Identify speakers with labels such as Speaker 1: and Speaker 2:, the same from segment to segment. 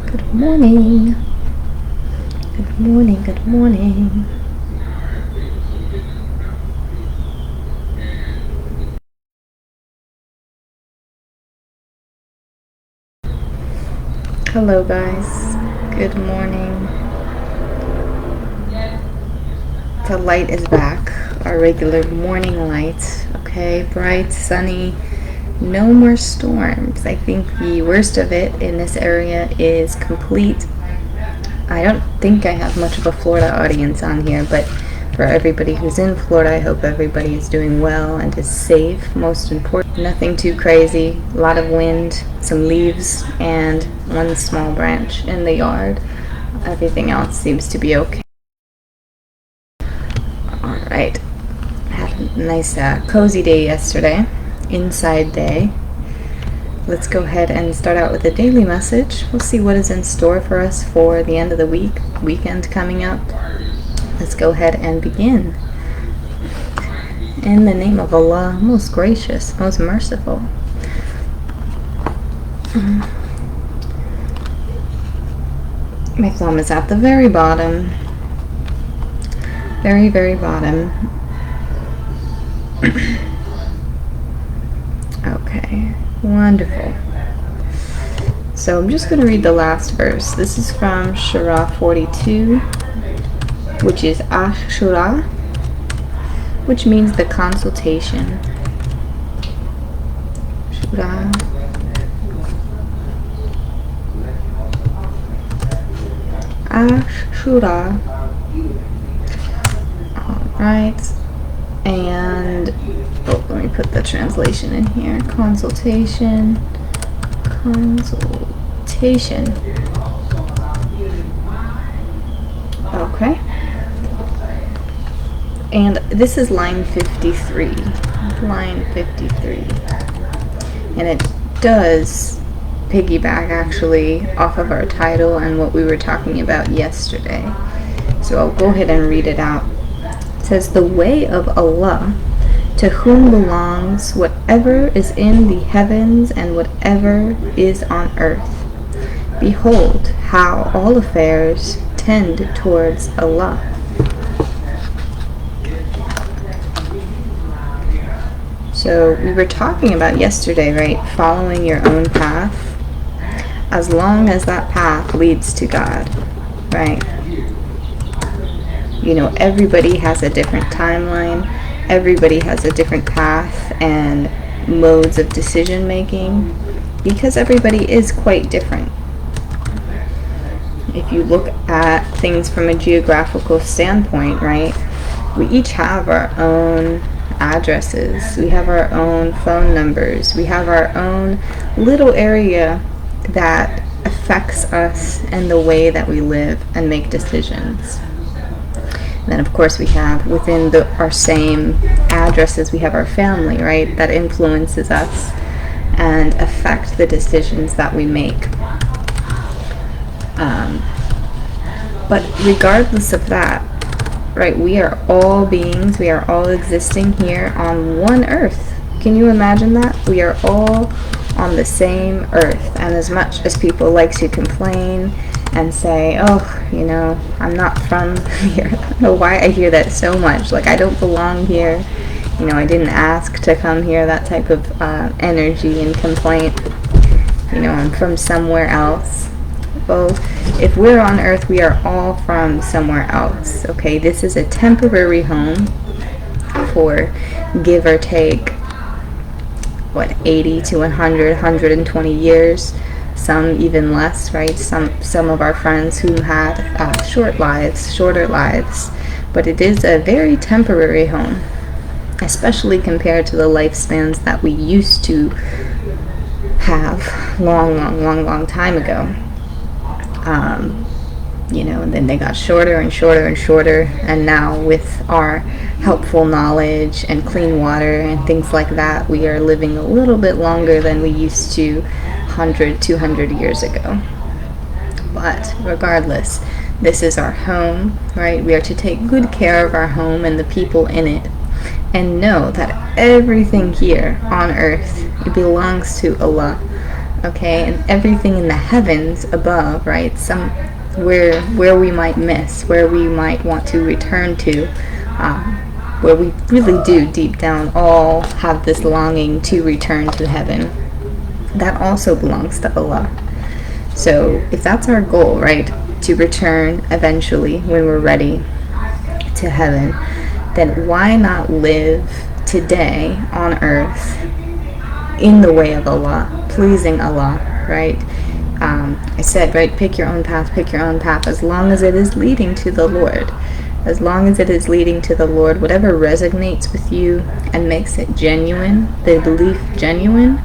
Speaker 1: Good morning. Good morning, good morning. Hello guys. Good morning. The light is back. Our regular morning light. Okay, bright, sunny. No more storms. I think the worst of it in this area is complete. I don't think I have much of a Florida audience on here, but for everybody who's in Florida, I hope everybody is doing well and is safe. Most important, nothing too crazy. A lot of wind, some leaves, and one small branch in the yard. Everything else seems to be okay. Alright. Had a nice cozy day yesterday. Inside day. Let's go ahead and start out with a daily message. We'll see what is in store for us for the end of the week, weekend coming up. Let's go ahead and begin. In the name of Allah, most gracious, most merciful. My thumb is at the very bottom. Very, very bottom. Okay. Wonderful. So I'm just going to read the last verse. This is from Surah 42, which is Ash-Shura, which means the consultation. Surah. Ash-Shura. Alright. And let me put the translation in here. Consultation. Okay. And this is line 53. Line 53. And it does piggyback actually off of our title and what we were talking about yesterday. So I'll go ahead and read it out. It says, the way of Allah, to whom belongs whatever is in the heavens and whatever is on earth. Behold how all affairs tend towards Allah. So we were talking about yesterday, right? Following your own path, as long as that path leads to God, right? You know, everybody has a different timeline. Everybody has a different path and modes of decision making because everybody is quite different. If you look at things from a geographical standpoint, right, we each have our own addresses, we have our own phone numbers, we have our own little area that affects us and the way that we live and make decisions. And then of course we have within our same addresses, we have our family, right, that influences us and affect the decisions that we make. But regardless of that, right, we are all beings, we are all existing here on one earth. Can you imagine that? We are all on the same earth. And as much as people like to complain and say, oh, you know, I'm not from here. I don't know why I hear that so much. Like, I don't belong here. You know, I didn't ask to come here. That type of energy and complaint. You know, I'm from somewhere else. Well, if we're on Earth, we are all from somewhere else. Okay, this is a temporary home for give or take, what, 80 to 100, 120 years. Some even less, right? Some of our friends who had shorter lives, but it is a very temporary home, especially compared to the lifespans that we used to have long time ago. You know, and then they got shorter and shorter and shorter, and now with our helpful knowledge and clean water and things like that, we are living a little bit longer than we used to 100, 200 years ago. But regardless, this is our home, right? We are to take good care of our home and the people in it, and know that everything here on earth, it belongs to Allah. okay, and everything in the heavens above, right? Some where we might miss, where we might want to return to, where we really do deep down all have this longing to return to heaven. That also belongs to Allah. So if that's our goal, right, to return eventually when we're ready to heaven, then why not live today on earth in the way of Allah, pleasing Allah, right? I said, right, pick your own path, as long as it is leading to the Lord. As long as it is leading to the Lord, whatever resonates with you and makes it genuine, the belief genuine,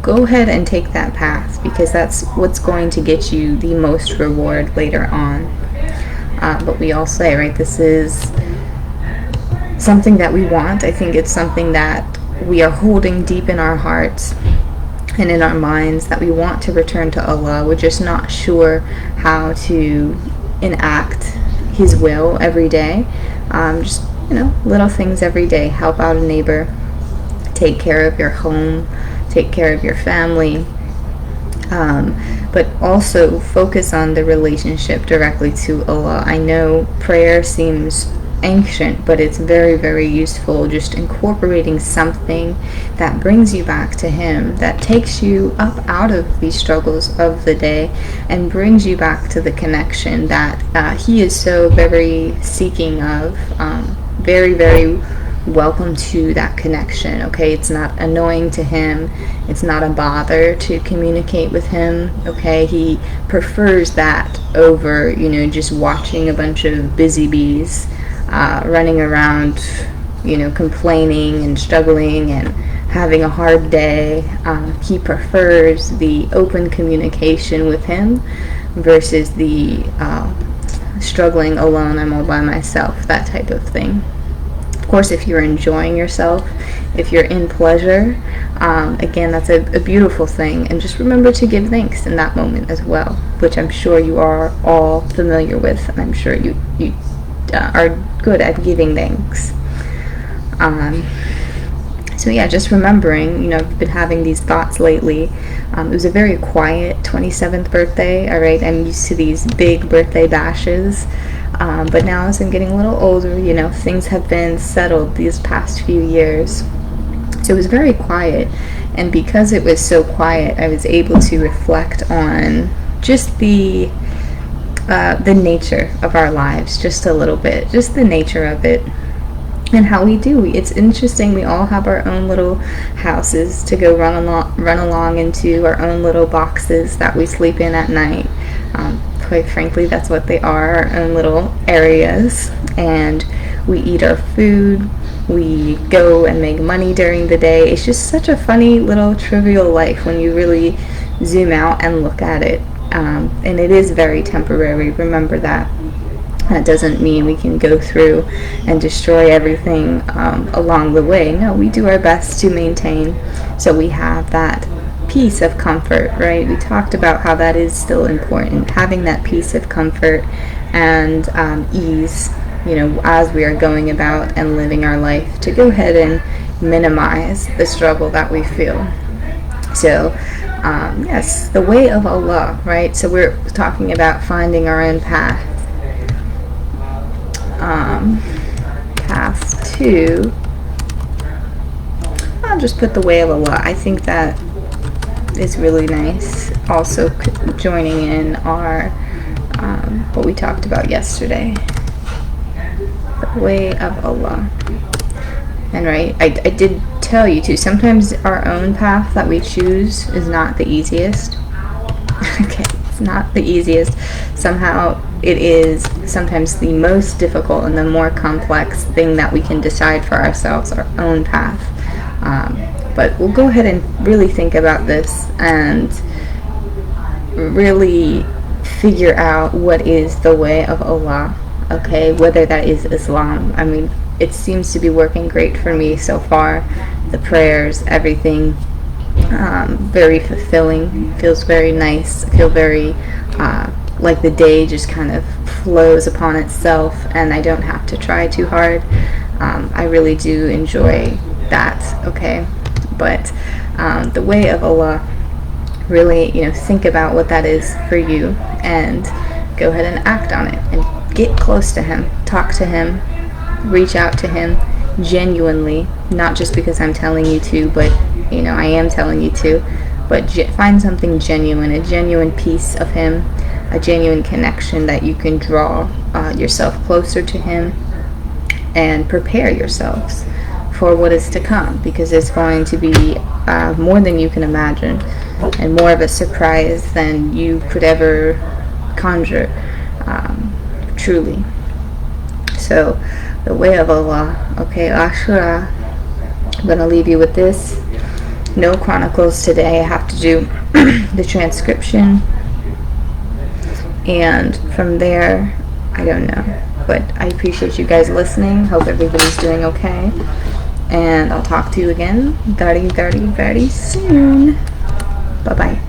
Speaker 1: go ahead and take that path, because that's what's going to get you the most reward later on. But we all say, right, this is something that we want. I think it's something that we are holding deep in our hearts and in our minds, that we want to return to Allah. We're just not sure how to enact His will every day. Just, little things every day. Help out a neighbor. Take care of your home. Take care of your family. But also focus on the relationship directly to Allah. I know prayer seems ancient, but it's very, very useful, just incorporating something that brings you back to Him, that takes you up out of these struggles of the day and brings you back to the connection that He is so very seeking of. Very, very welcome to that connection, okay? It's not annoying to Him. It's not a bother to communicate with Him, okay? He prefers that over, just watching a bunch of busy bees running around, complaining and struggling and having a hard day. He prefers the open communication with Him versus the struggling alone, I'm all by myself, that type of thing. Of course, if you're enjoying yourself, if you're in pleasure, again, that's a beautiful thing. And just remember to give thanks in that moment as well, which I'm sure you are all familiar with, and I'm sure you are good at giving thanks. So yeah, just remembering, I've been having these thoughts lately. It was a very quiet 27th birthday, all right? I'm used to these big birthday bashes. But now as I'm getting a little older, things have been settled these past few years. So it was very quiet. And because it was so quiet, I was able to reflect on just the nature of our lives, just a little bit, just the nature of it. And how we do. It's interesting. We all have our own little houses to go run along into, our own little boxes that we sleep in at night. Quite frankly, that's what they are, our own little areas. And we eat our food. We go and make money during the day. It's just such a funny little trivial life when you really zoom out and look at it. And it is very temporary. Remember that. That doesn't mean we can go through and destroy everything along the way. No, we do our best to maintain, so we have that peace of comfort, right? We talked about how that is still important, having that peace of comfort and ease, as we are going about and living our life, to go ahead and minimize the struggle that we feel. So, yes, the way of Allah, right? So we're talking about finding our own path. Path to, I'll just put the way of Allah. I think that is really nice. Also joining in our what we talked about yesterday, the way of Allah. And right, I did tell you too, sometimes our own path that we choose is not the easiest. Okay, it's not the easiest. Somehow it is sometimes the most difficult and the more complex thing that we can decide for ourselves, our own path. But we'll go ahead and really think about this and really figure out what is the way of Allah, okay? Whether that is Islam. I mean, it seems to be working great for me so far. The prayers, everything, very fulfilling, feels very nice. I feel very like the day just kind of flows upon itself and I don't have to try too hard. I really do enjoy that, okay? But the way of Allah, really, think about what that is for you and go ahead and act on it and get close to him. Talk to him, reach out to him genuinely, not just because I'm telling you to, but I am telling you to, but find something genuine, a genuine piece of him, a genuine connection that you can draw yourself closer to him, and prepare yourselves for what is to come, because it's going to be more than you can imagine and more of a surprise than you could ever conjure, truly. So the way of Allah. Okay, Ash-Shura. I'm going to leave you with this. No chronicles today. I have to do the transcription, and from there, I don't know. But I appreciate you guys listening. Hope everybody's doing okay. And I'll talk to you again very, very, very soon. Bye-bye.